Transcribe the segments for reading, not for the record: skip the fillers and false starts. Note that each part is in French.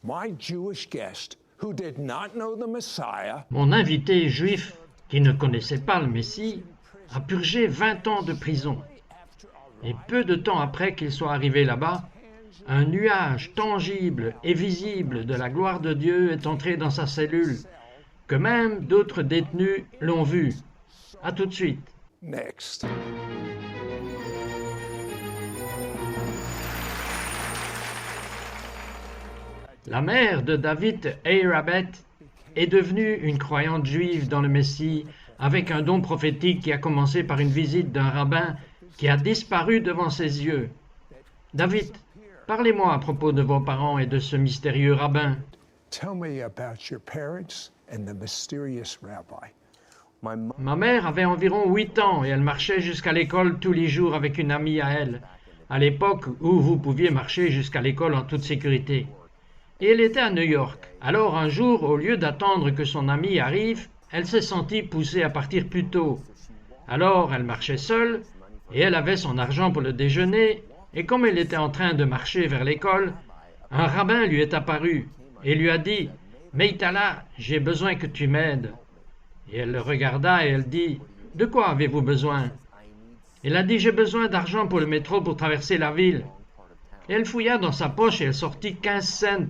Mon invité juif, qui ne connaissait pas le Messie, a purgé 20 ans de prison. Et peu de temps après qu'il soit arrivé là-bas, un nuage tangible et visible de la gloire de Dieu est entré dans sa cellule, que même d'autres détenus l'ont vu. À tout de suite. Next. La mère de David Eirabet est devenue une croyante juive dans le Messie avec un don prophétique qui a commencé par une visite d'un rabbin qui a disparu devant ses yeux. David, parlez-moi à propos de vos parents et de ce mystérieux rabbin. Tell me about your parents and the mysterious rabbi. Ma mère avait environ 8 ans et elle marchait jusqu'à l'école tous les jours avec une amie à elle, à l'époque où vous pouviez marcher jusqu'à l'école en toute sécurité. Et elle était à New York. Alors un jour, au lieu d'attendre que son amie arrive, elle s'est sentie poussée à partir plus tôt. Alors elle marchait seule et elle avait son argent pour le déjeuner et comme elle était en train de marcher vers l'école, un rabbin lui est apparu et lui a dit « Meitala, j'ai besoin que tu m'aides. » Et elle le regarda et elle dit « De quoi avez-vous besoin ?» Elle a dit « J'ai besoin d'argent pour le métro pour traverser la ville. » Et elle fouilla dans sa poche et elle sortit 15 cents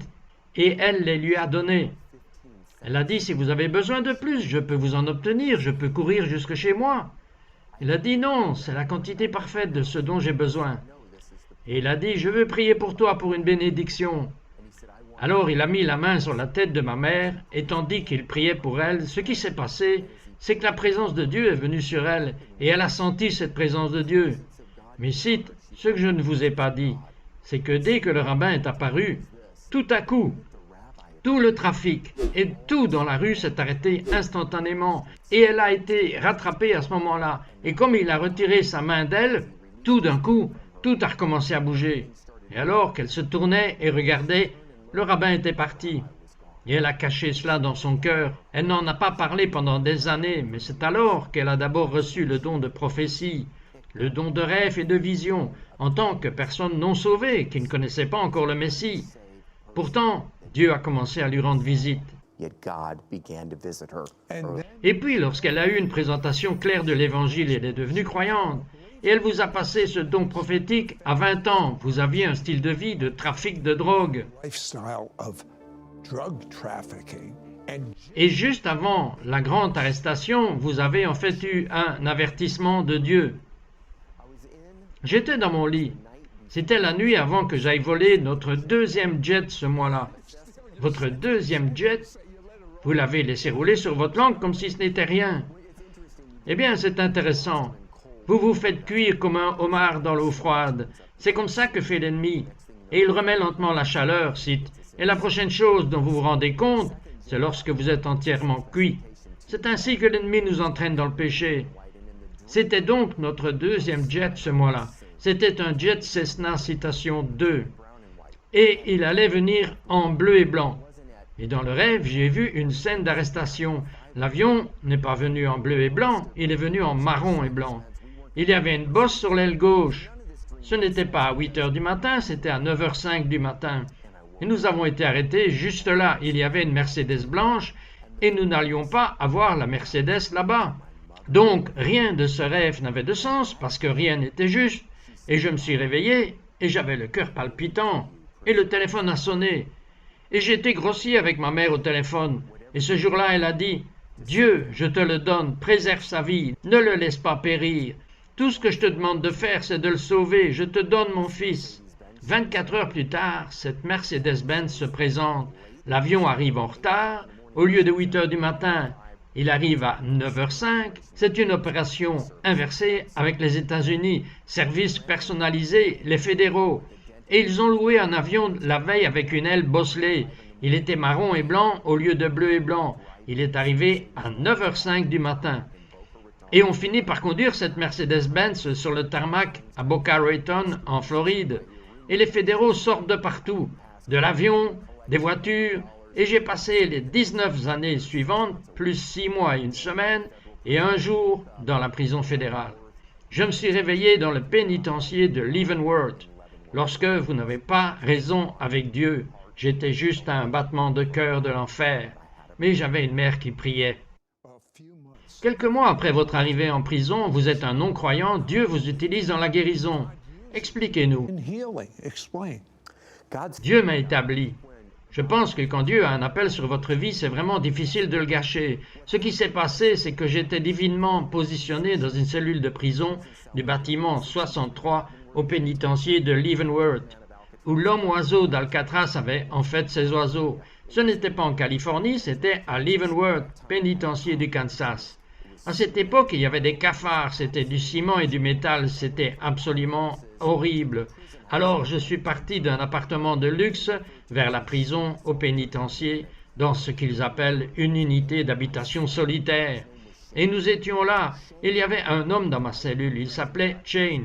et elle les lui a donnés. Elle a dit « Si vous avez besoin de plus, je peux vous en obtenir, je peux courir jusque chez moi. » Il a dit « Non, c'est la quantité parfaite de ce dont j'ai besoin. » Et il a dit « Je veux prier pour toi pour une bénédiction. » Alors il a mis la main sur la tête de ma mère, et tandis qu'il priait pour elle, ce qui s'est passé, c'est que la présence de Dieu est venue sur elle, et elle a senti cette présence de Dieu. Mais cite, ce que je ne vous ai pas dit, c'est que dès que le rabbin est apparu, tout à coup, tout le trafic et tout dans la rue s'est arrêté instantanément, et elle a été rattrapée à ce moment-là. Et comme il a retiré sa main d'elle, tout d'un coup, tout a recommencé à bouger. Et alors qu'elle se tournait et regardait, le rabbin était parti. Et elle a caché cela dans son cœur. Elle n'en a pas parlé pendant des années, mais c'est alors qu'elle a d'abord reçu le don de prophétie, le don de rêve et de vision, en tant que personne non sauvée, qui ne connaissait pas encore le Messie. Pourtant, Dieu a commencé à lui rendre visite. Et puis, lorsqu'elle a eu une présentation claire de l'Évangile, elle est devenue croyante. Et elle vous a passé ce don prophétique à 20 ans. Vous aviez un style de vie de trafic de drogue. Et juste avant la grande arrestation, vous avez en fait eu un avertissement de Dieu. J'étais dans mon lit. C'était la nuit avant que j'aille voler notre deuxième jet ce mois-là. Votre deuxième jet, vous l'avez laissé rouler sur votre langue comme si ce n'était rien. Eh bien, c'est intéressant. Vous vous faites cuire comme un homard dans l'eau froide. C'est comme ça que fait l'ennemi. Et il remet lentement la chaleur, cite. Et la prochaine chose dont vous vous rendez compte, c'est lorsque vous êtes entièrement cuit. C'est ainsi que l'ennemi nous entraîne dans le péché. C'était donc notre deuxième jet ce mois-là. C'était un jet Cessna Citation 2. Et il allait venir en bleu et blanc. Et dans le rêve, j'ai vu une scène d'arrestation. L'avion n'est pas venu en bleu et blanc, il est venu en marron et blanc. Il y avait une bosse sur l'aile gauche. Ce n'était pas à 8 heures du matin, c'était à 9h05 du matin. Et nous avons été arrêtés juste là. Il y avait une Mercedes blanche et nous n'allions pas avoir la Mercedes là-bas. Donc, rien de ce rêve n'avait de sens parce que rien n'était juste. Et je me suis réveillé et j'avais le cœur palpitant. Et le téléphone a sonné. Et j'ai été grossier avec ma mère au téléphone. Et ce jour-là, elle a dit « Dieu, je te le donne, préserve sa vie, ne le laisse pas périr. Tout ce que je te demande de faire, c'est de le sauver. Je te donne mon fils. » 24 heures plus tard, cette Mercedes-Benz se présente. L'avion arrive en retard. Au lieu de 8 heures du matin, il arrive à 9h05. C'est une opération inversée avec les États-Unis. Service personnalisé, les fédéraux. Et ils ont loué un avion la veille avec une aile bosselée. Il était marron et blanc au lieu de bleu et blanc. Il est arrivé à 9h05 du matin. Et on finit par conduire cette Mercedes-Benz sur le tarmac à Boca Raton, en Floride. Et les fédéraux sortent de partout, de l'avion, des voitures, et j'ai passé les 19 années suivantes, plus 6 mois et 1 semaine, et 1 jour dans la prison fédérale. Je me suis réveillé dans le pénitencier de Leavenworth. Lorsque vous n'avez pas raison avec Dieu, J'étais juste à un battement de cœur de l'enfer, mais j'avais une mère qui priait. Quelques mois après votre arrivée en prison, vous êtes un non-croyant, Dieu vous utilise dans la guérison. Expliquez-nous. In healing, explain. Dieu m'a établi. Je pense que quand Dieu a un appel sur votre vie, c'est vraiment difficile de le gâcher. Ce qui s'est passé, c'est que j'étais divinement positionné dans une cellule de prison du bâtiment 63 au pénitencier de Leavenworth, où l'homme-oiseau d'Alcatraz avait en fait ses oiseaux. Ce n'était pas en Californie, c'était à Leavenworth, pénitencier du Kansas. À cette époque, il y avait des cafards, c'était du ciment et du métal, c'était absolument horrible. Alors je suis parti d'un appartement de luxe vers la prison au pénitencier, dans ce qu'ils appellent une unité d'habitation solitaire. Et nous étions là. Il y avait un homme dans ma cellule, il s'appelait Chain.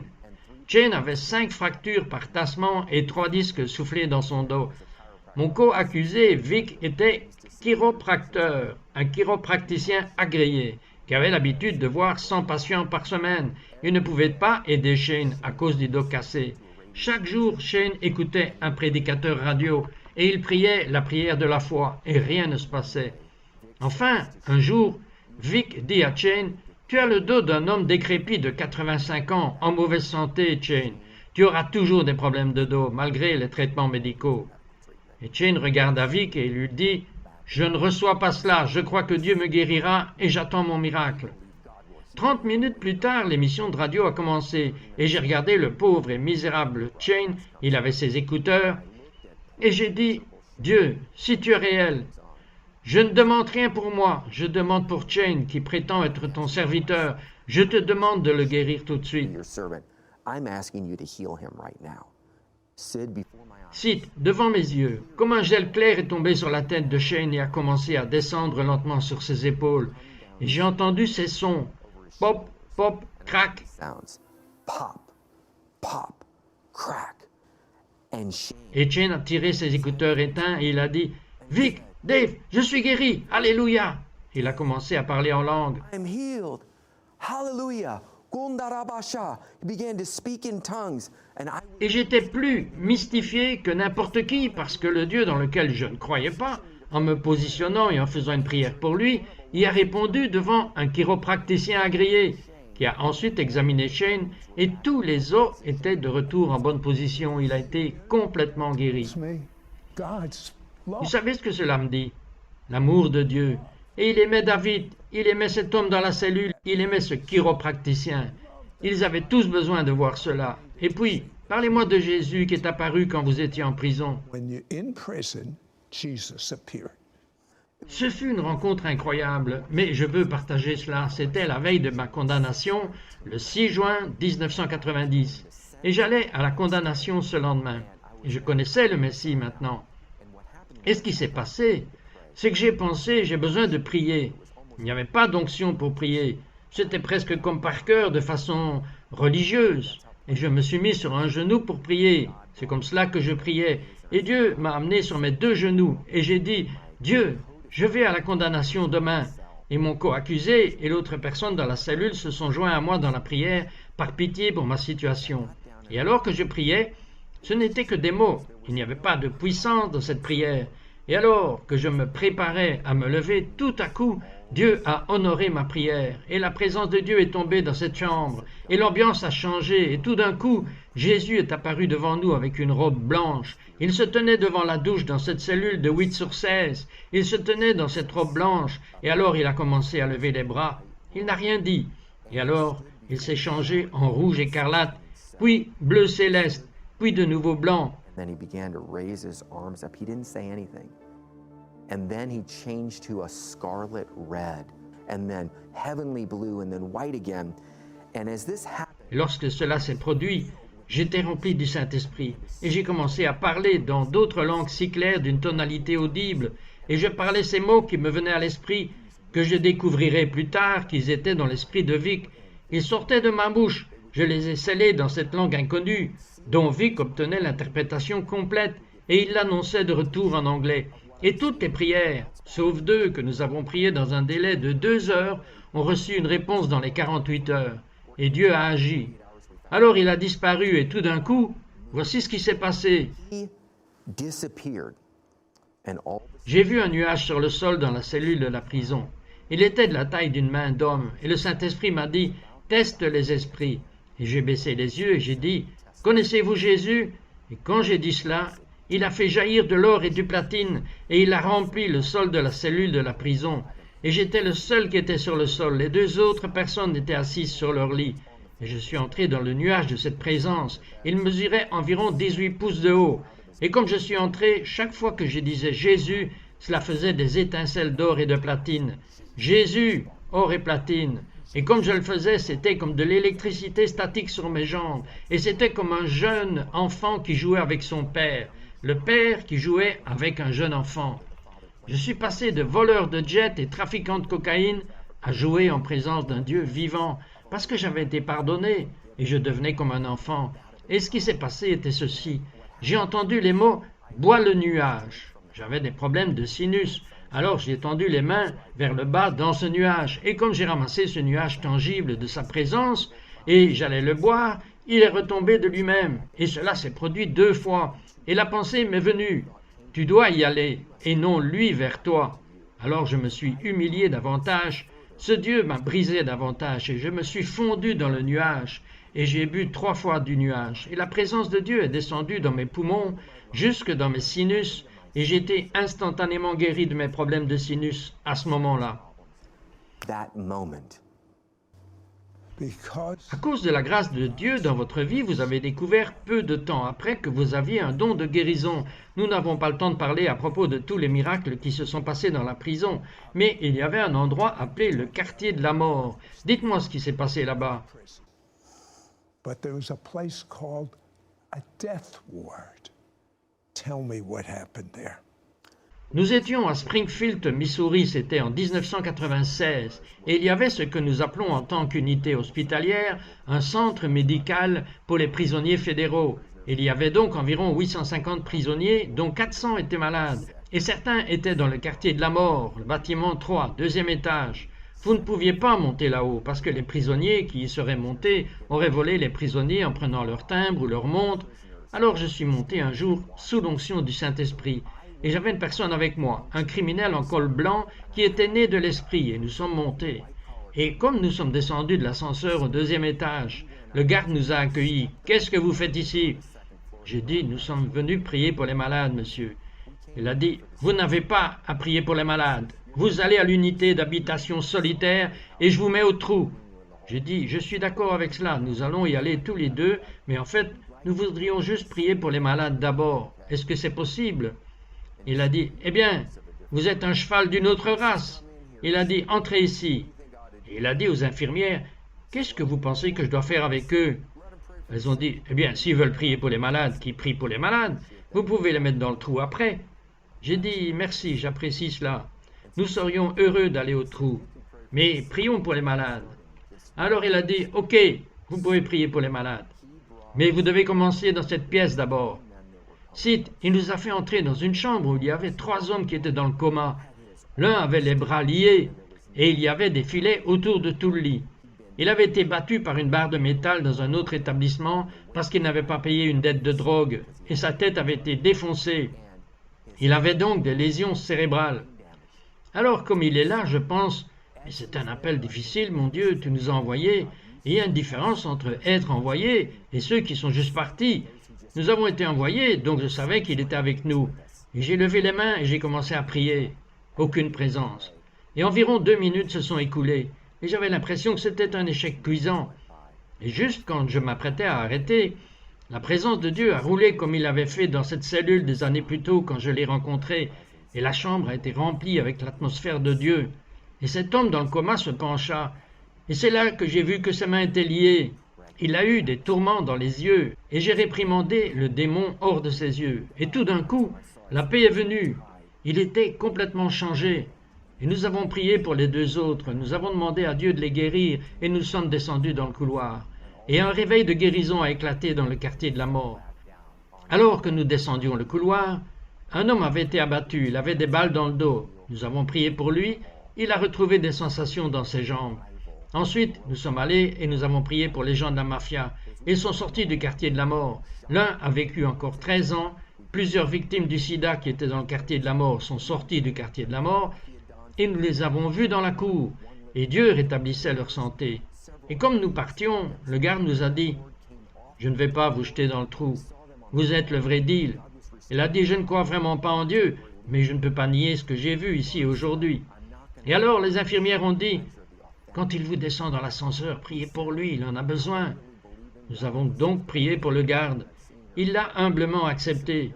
Chain avait 5 fractures par tassement et 3 disques soufflés dans son dos. Mon co-accusé, Vic, était chiropracteur, un chiropracticien agréé, qui avait l'habitude de voir 100 patients par semaine. Il ne pouvait pas aider Shane à cause du dos cassé. Chaque jour, Shane écoutait un prédicateur radio et il priait la prière de la foi et rien ne se passait. Enfin, un jour, Vic dit à Shane, « Tu as le dos d'un homme décrépit de 85 ans, en mauvaise santé, Shane. Tu auras toujours des problèmes de dos, malgré les traitements médicaux. » Et Shane regarda Vic et lui dit, « Je ne reçois pas cela, je crois que Dieu me guérira et j'attends mon miracle. » 30 minutes plus tard, l'émission de radio a commencé et j'ai regardé le pauvre et misérable Chain, il avait ses écouteurs, et j'ai dit, « Dieu, si tu es réel, je ne demande rien pour moi, je demande pour Chain qui prétend être ton serviteur, je te demande de le guérir tout de suite. » Sid, devant mes yeux, comme un gel clair est tombé sur la tête de Shane et a commencé à descendre lentement sur ses épaules. Et j'ai entendu ces sons. Pop, pop, crack. Et Shane a tiré ses écouteurs éteints et il a dit, « Vic, Dave, je suis guéri, alléluia !» Il a commencé à parler en langue. I'm healed. Hallelujah. Et j'étais plus mystifié que n'importe qui parce que le Dieu dans lequel je ne croyais pas, en me positionnant et en faisant une prière pour lui, y a répondu devant un chiropracticien agréé qui a ensuite examiné Shane et tous les os étaient de retour en bonne position. Il a été complètement guéri. Vous savez ce que cela me dit? L'amour de Dieu. Et il aimait David, il aimait cet homme dans la cellule, il aimait ce chiropracticien. Ils avaient tous besoin de voir cela. Et puis, parlez-moi de Jésus qui est apparu quand vous étiez en prison. Ce fut une rencontre incroyable, mais je veux partager cela. C'était la veille de ma condamnation, le 6 juin 1990. Et j'allais à la condamnation ce lendemain. Et je connaissais le Messie maintenant. Et ce qui s'est passé, c'est que j'ai pensé, j'ai besoin de prier. Il n'y avait pas d'onction pour prier. C'était presque comme par cœur, de façon religieuse. Et je me suis mis sur un genou pour prier. C'est comme cela que je priais. Et Dieu m'a amené sur mes 2 genoux. Et j'ai dit, Dieu, je vais à la condamnation demain. Et mon co-accusé et l'autre personne dans la cellule se sont joints à moi dans la prière par pitié pour ma situation. Et alors que je priais, ce n'était que des mots. Il n'y avait pas de puissance dans cette prière. Et alors que je me préparais à me lever, tout à coup, Dieu a honoré ma prière. Et la présence de Dieu est tombée dans cette chambre. Et l'ambiance a changé. Et tout d'un coup, Jésus est apparu devant nous avec une robe blanche. Il se tenait devant la douche dans cette cellule de 8/16. Il se tenait dans cette robe blanche. Et alors il a commencé à lever les bras. Il n'a rien dit. Et alors, il s'est changé en rouge écarlate, puis bleu céleste, puis de nouveau blanc. Then he began to raise his arms up. He didn't say anything. And then he changed to a scarlet red, and then heavenly blue, and then white again. And as this happened, lorsque cela s'est produit, j'étais rempli du Saint-Esprit, et j'ai commencé à parler dans d'autres langues si claires d'une tonalité audible, et je parlais ces mots qui me venaient à l'esprit, que je découvrirai plus tard qu'ils étaient dans l'esprit de Vic. Ils sortaient de ma bouche, je les ai scellés dans cette langue inconnue, dont Vic obtenait l'interprétation complète, et il l'annonçait de retour en anglais. Et toutes les prières, sauf 2 que nous avons priées dans un délai de 2 heures, ont reçu une réponse dans les 48 heures. Et Dieu a agi. Alors il a disparu et tout d'un coup, voici ce qui s'est passé. he disappeared. and all J'ai vu un nuage sur le sol dans la cellule de la prison. Il était de la taille d'une main d'homme, et le Saint-Esprit m'a dit « Teste les esprits ». Et j'ai baissé les yeux et j'ai dit « Connaissez-vous Jésus ?» Et quand j'ai dit cela, il a fait jaillir de l'or et du platine, et il a rempli le sol de la cellule de la prison. Et j'étais le seul qui était sur le sol, les deux autres personnes étaient assises sur leur lit. Et je suis entré dans le nuage de cette présence. Il mesurait environ 18 pouces de haut. Et comme je suis entré, chaque fois que je disais Jésus, cela faisait des étincelles d'or et de platine. Jésus, or et platine. Et comme je le faisais, c'était comme de l'électricité statique sur mes jambes. Et c'était comme un jeune enfant qui jouait avec son père. Le père qui jouait avec un jeune enfant. Je suis passé de voleur de jet et trafiquant de cocaïne à jouer en présence d'un Dieu vivant, parce que j'avais été pardonné, et je devenais comme un enfant. Et ce qui s'est passé était ceci. J'ai entendu les mots « bois le nuage ». J'avais des problèmes de sinus, alors j'ai tendu les mains vers le bas dans ce nuage. Et comme j'ai ramassé ce nuage tangible de sa présence, et j'allais le boire, il est retombé de lui-même. Et cela s'est produit 2 fois. Et la pensée m'est venue. Tu dois y aller, et non lui vers toi. Alors je me suis humilié davantage. Ce Dieu m'a brisé davantage, et je me suis fondu dans le nuage. Et j'ai bu 3 fois du nuage. Et la présence de Dieu est descendue dans mes poumons, jusque dans mes sinus, et j'ai été instantanément guéri de mes problèmes de sinus à ce moment-là. that moment. Because À cause de la grâce de Dieu dans votre vie, vous avez découvert peu de temps après que vous aviez un don de guérison. Nous n'avons pas le temps de parler à propos de tous les miracles qui se sont passés dans la prison, mais il y avait un endroit appelé le quartier de la mort. Dites-moi ce qui s'est passé là-bas. but there was a place called a death ward. Tell me what happened there. Nous étions à Springfield, Missouri, c'était en 1996, et il y avait ce que nous appelons en tant qu'unité hospitalière un centre médical pour les prisonniers fédéraux. Il y avait donc environ 850 prisonniers, dont 400 étaient malades, et certains étaient dans le quartier de la mort, le bâtiment 3, 2e étage. Vous ne pouviez pas monter là-haut, parce que les prisonniers qui y seraient montés auraient volé les prisonniers en prenant leur timbre ou leur montre. Alors je suis monté un jour sous l'onction du Saint-Esprit. Et j'avais une personne avec moi, un criminel en col blanc qui était né de l'esprit, et nous sommes montés. Et comme nous sommes descendus de l'ascenseur au 2e étage, le garde nous a accueillis. « Qu'est-ce que vous faites ici ?» J'ai dit « Nous sommes venus prier pour les malades, monsieur. » Il a dit « Vous n'avez pas à prier pour les malades. Vous allez à l'unité d'habitation solitaire et je vous mets au trou. » J'ai dit « Je suis d'accord avec cela, nous allons y aller tous les deux, mais en fait, nous voudrions juste prier pour les malades d'abord. Est-ce que c'est possible ?» Il a dit, « Eh bien, vous êtes un cheval d'une autre race. » Il a dit, « Entrez ici. » Et il a dit aux infirmières, « Qu'est-ce que vous pensez que je dois faire avec eux ?» Elles ont dit, « Eh bien, s'ils veulent prier pour les malades, qu'ils prient pour les malades. Vous pouvez les mettre dans le trou après. » J'ai dit, « Merci, j'apprécie cela. Nous serions heureux d'aller au trou. Mais prions pour les malades. » Alors il a dit, « Ok, vous pouvez prier pour les malades. Mais vous devez commencer dans cette pièce d'abord. » Cite, il nous a fait entrer dans une chambre où il y avait 3 hommes qui étaient dans le coma. L'un avait les bras liés et il y avait des filets autour de tout le lit. Il avait été battu par une barre de métal dans un autre établissement parce qu'il n'avait pas payé une dette de drogue et sa tête avait été défoncée. Il avait donc des lésions cérébrales. Alors comme il est là, je pense, mais c'est un appel difficile, mon Dieu, tu nous as envoyés. Et il y a une différence entre être envoyé et ceux qui sont juste partis. Nous avons été envoyés, donc je savais qu'il était avec nous. Et j'ai levé les mains et j'ai commencé à prier. Aucune présence. Et environ 2 minutes se sont écoulées. Et j'avais l'impression que c'était un échec cuisant. Et juste quand je m'apprêtais à arrêter, la présence de Dieu a roulé comme il avait fait dans cette cellule des années plus tôt quand je l'ai rencontré. Et la chambre a été remplie avec l'atmosphère de Dieu. Et cet homme dans le coma se pencha. Et c'est là que j'ai vu que ses mains étaient liées. Il a eu des tourments dans les yeux, et j'ai réprimandé le démon hors de ses yeux. Et tout d'un coup, la paix est venue. Il était complètement changé. Et nous avons prié pour les 2 autres. Nous avons demandé à Dieu de les guérir, et nous sommes descendus dans le couloir. Et un réveil de guérison a éclaté dans le quartier de la mort. Alors que nous descendions le couloir, un homme avait été abattu. Il avait des balles dans le dos. Nous avons prié pour lui. Il a retrouvé des sensations dans ses jambes. Ensuite, nous sommes allés et nous avons prié pour les gens de la mafia. Ils sont sortis du quartier de la mort. L'un a vécu encore 13 ans, Plusieurs victimes du sida qui étaient dans le quartier de la mort sont sorties du quartier de la mort et nous les avons vus dans la cour et Dieu rétablissait leur santé. Et comme nous partions, le garde nous a dit « Je ne vais pas vous jeter dans le trou. Vous êtes le vrai deal. » Il a dit « Je ne crois vraiment pas en Dieu, mais je ne peux pas nier ce que j'ai vu ici aujourd'hui. » Et alors les infirmières ont dit « Quand il vous descend dans l'ascenseur, priez pour lui, il en a besoin. » Nous avons donc prié pour le garde. Il l'a humblement accepté.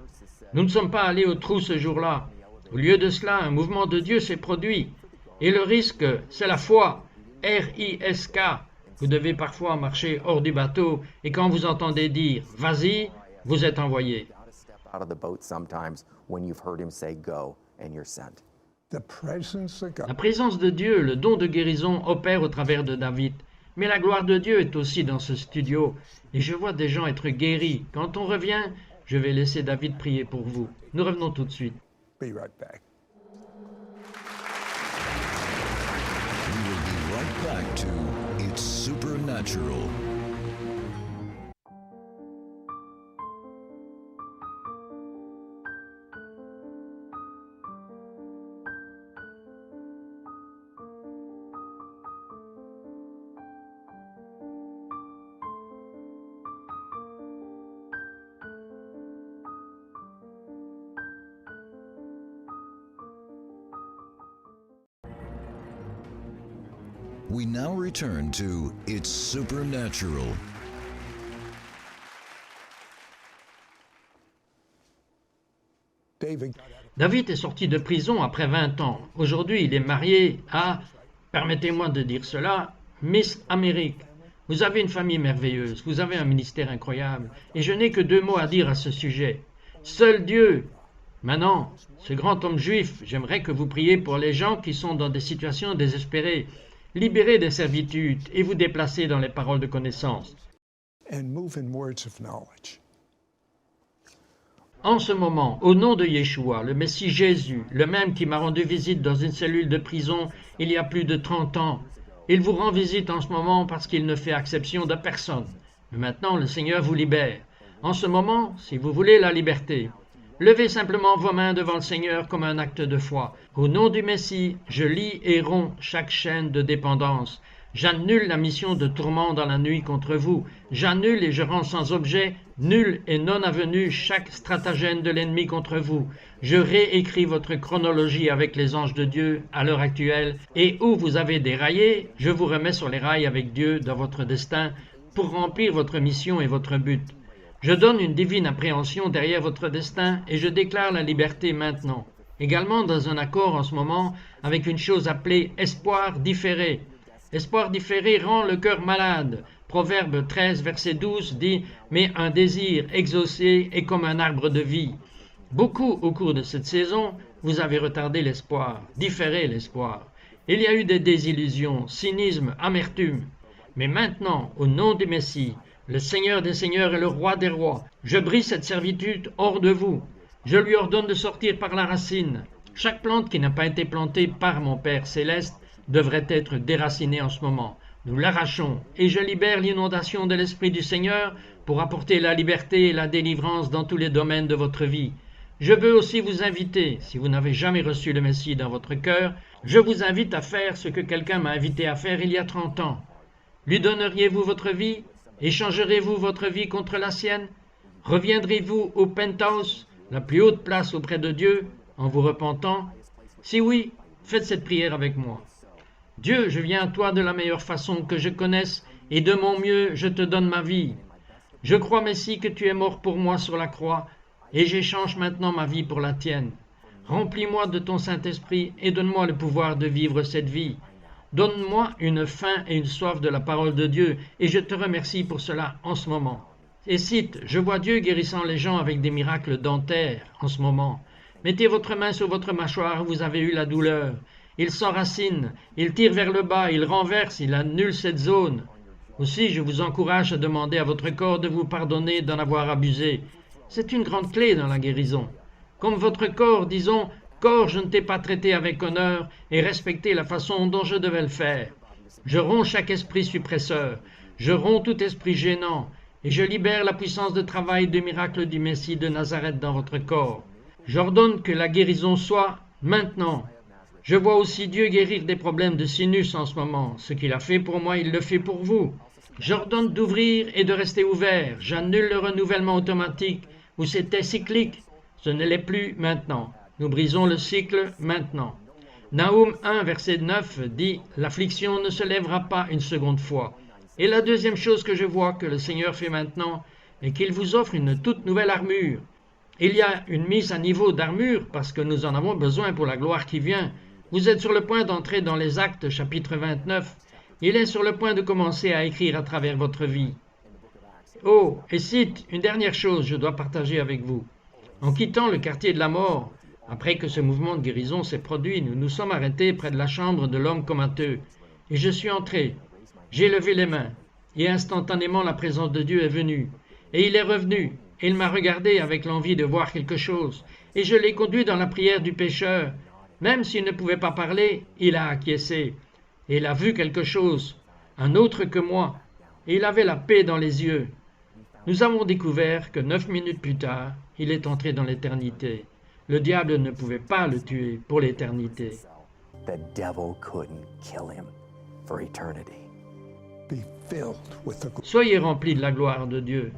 Nous ne sommes pas allés au trou ce jour-là. Au lieu de cela, un mouvement de Dieu s'est produit. Et le risque, c'est la foi. R-I-S-K. Vous devez parfois marcher hors du bateau et quand vous entendez dire « Vas-y », vous êtes envoyé. La présence de Dieu, le don de guérison, opère au travers de David. Mais la gloire de Dieu est aussi dans ce studio. Et je vois des gens être guéris. Quand on revient, je vais laisser David prier pour vous. Nous revenons tout de suite. Be right back. We will be right back to It's Supernatural. We now return to It's Supernatural. David est sorti de prison après 20 ans. Aujourd'hui, il est marié à, permettez-moi de dire cela, Miss Amérique. Vous avez une famille merveilleuse, vous avez un ministère incroyable, et je n'ai que 2 mots à dire à ce sujet. Seul Dieu. Maintenant, ce grand homme juif, j'aimerais que vous priez pour les gens qui sont dans des situations désespérées. Libérez des servitudes et vous déplacez dans les paroles de connaissance. En ce moment, au nom de Yeshua, le Messie Jésus, le même qui m'a rendu visite dans une cellule de prison il y a plus de 30 ans, il vous rend visite en ce moment parce qu'il ne fait exception de personne. Mais maintenant, le Seigneur vous libère. En ce moment, si vous voulez la liberté, levez simplement vos mains devant le Seigneur comme un acte de foi. Au nom du Messie, je lis et romps chaque chaîne de dépendance. J'annule la mission de tourment dans la nuit contre vous. J'annule et je rends sans objet, nul et non avenu, chaque stratagème de l'ennemi contre vous. Je réécris votre chronologie avec les anges de Dieu à l'heure actuelle, et où vous avez déraillé, je vous remets sur les rails avec Dieu dans votre destin pour remplir votre mission et votre but. Je donne une divine appréhension derrière votre destin et je déclare la liberté maintenant. Également dans un accord en ce moment avec une chose appelée espoir différé. Espoir différé rend le cœur malade. Proverbe 13, verset 12 dit « Mais un désir exaucé est comme un arbre de vie ». Beaucoup au cours de cette saison, vous avez retardé l'espoir, différé l'espoir. Il y a eu des désillusions, cynisme, amertume. Mais maintenant, au nom du Messie, le Seigneur des Seigneurs et le Roi des Rois, je brise cette servitude hors de vous. Je lui ordonne de sortir par la racine. Chaque plante qui n'a pas été plantée par mon Père céleste devrait être déracinée en ce moment. Nous l'arrachons et je libère l'inondation de l'Esprit du Seigneur pour apporter la liberté et la délivrance dans tous les domaines de votre vie. Je veux aussi vous inviter, si vous n'avez jamais reçu le Messie dans votre cœur, je vous invite à faire ce que quelqu'un m'a invité à faire il y a 30 ans. Lui donneriez-vous votre vie? Échangerez-vous votre vie contre la sienne? Reviendrez-vous au penthouse, la plus haute place auprès de Dieu, en vous repentant? Si oui, faites cette prière avec moi. Dieu, je viens à toi de la meilleure façon que je connaisse, et de mon mieux, je te donne ma vie. Je crois, Messie, que tu es mort pour moi sur la croix, et j'échange maintenant ma vie pour la tienne. Remplis-moi de ton Saint-Esprit et donne-moi le pouvoir de vivre cette vie. Donne-moi une faim et une soif de la parole de Dieu, et je te remercie pour cela en ce moment. Et cite, je vois Dieu guérissant les gens avec des miracles dentaires en ce moment. Mettez votre main sur votre mâchoire où vous avez eu la douleur. Il s'enracine, il tire vers le bas, il renverse, il annule cette zone. Aussi, je vous encourage à demander à votre corps de vous pardonner d'en avoir abusé. C'est une grande clé dans la guérison. Comme votre corps, disons, corps, je ne t'ai pas traité avec honneur et respecté la façon dont je devais le faire. Je romps chaque esprit suppresseur, je romps tout esprit gênant, et je libère la puissance de travail de miracle du Messie de Nazareth dans votre corps. J'ordonne que la guérison soit maintenant. Je vois aussi Dieu guérir des problèmes de sinus en ce moment. Ce qu'il a fait pour moi, il le fait pour vous. J'ordonne d'ouvrir et de rester ouvert. J'annule le renouvellement automatique où c'était cyclique. Ce ne l'est plus maintenant. Nous brisons le cycle maintenant. Naoum 1, verset 9 dit « L'affliction ne se lèvera pas une seconde fois ». Et la deuxième chose que je vois que le Seigneur fait maintenant est qu'il vous offre une toute nouvelle armure. Il y a une mise à niveau d'armure parce que nous en avons besoin pour la gloire qui vient. Vous êtes sur le point d'entrer dans les Actes chapitre 29. Il est sur le point de commencer à écrire à travers votre vie. Oh, et cite une dernière chose, je dois partager avec vous. En quittant le quartier de la mort, après que ce mouvement de guérison s'est produit, nous nous sommes arrêtés près de la chambre de l'homme comateux. Et je suis entré. J'ai levé les mains. Et instantanément la présence de Dieu est venue. Et il est revenu. Et il m'a regardé avec l'envie de voir quelque chose. Et je l'ai conduit dans la prière du pécheur. Même s'il ne pouvait pas parler, il a acquiescé. Et il a vu quelque chose, un autre que moi. Et il avait la paix dans les yeux. Nous avons découvert que 9 minutes plus tard, il est entré dans l'éternité. Le diable ne pouvait pas le tuer pour l'éternité. The devil couldn't kill him for eternity. Be filled with the Soyez remplis de la gloire de Dieu.